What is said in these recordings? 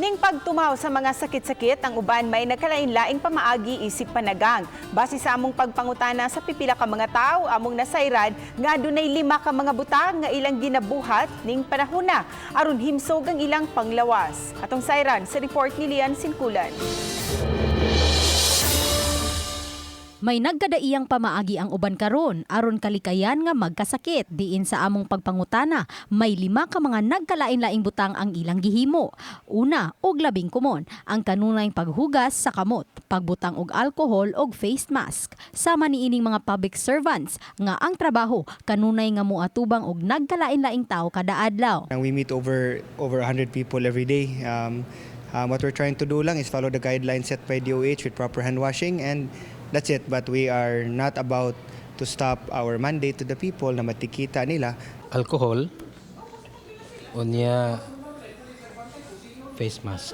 Ning pagtumaw sa mga sakit-sakit, ang uban may nagkalain-laing pamaagi isip panagang. Base sa among pagpangutana sa pipila ka mga tao, among nasayrad nga dunay 5 ka mga butang nga ilang ginabuhat ning panahona aron himsog ang ilang panglawas. Atong sayran sa report ni Lian Sinkulan. May nagkadaiyang pamaagi ang uban karon aron kalikayan nga magkasakit diin sa among pagpangutana. May 5 ka mga nagkalain-laing butang ang ilang gihimo. Una og labing kumon ang kanunay paghugas sa kamot, pagbutang og alcohol og face mask. Sama niining mga public servants nga ang trabaho kanunay nga moatubang og nagkalain-laing tawo kada adlaw. And we meet over 100 people every day. What we're trying to do lang is follow the guidelines set by DOH with proper hand washing, and that's it. But we are not about to stop our mandate to the people na matikita nila. Alcohol, unya face mask.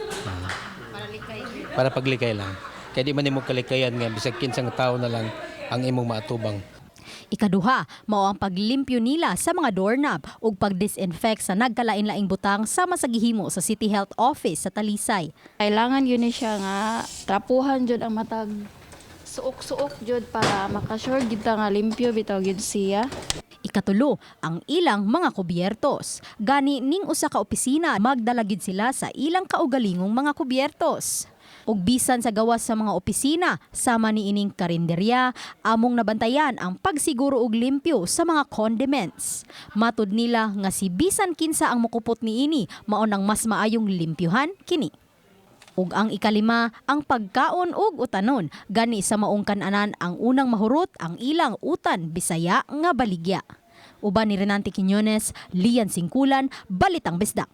Para paglikay lang. Kaya di man mo kalikayan nga bisag kinsang tao na lang ang imong maatubang. Ikaduha, mao ang paglimpyo nila sa mga doorknob ug pag-disinfect sa nagkalain-laing butang sama sa gihimo sa City Health Office sa Talisay. Kailangan yun siya nga trapuhan jud ang matag suok-suok jud para makasure gid ta nga limpyo bitaw gid siya. Ikatulo, ang ilang mga kubyertos. Gani ning usa ka opisina magdala gid sila sa ilang kaugalingong mga kubyertos. Ug bisan sa gawas sa mga opisina, sama ni ining karinderya, among nabantayan ang pagsiguro og limpyo sa mga condiments. Matud nila nga si bisan kinsa ang mukupot niini, mao nang mas maayong limpyuhan kini. Ug ang ikalima, ang pagkaon ug utanon. Gani sa maong kan-anan ang unang mahurot ang ilang utan Bisaya nga baligya. Uban ni Renante Quiñones, Lian Sinkulan, Balitang Bisdak.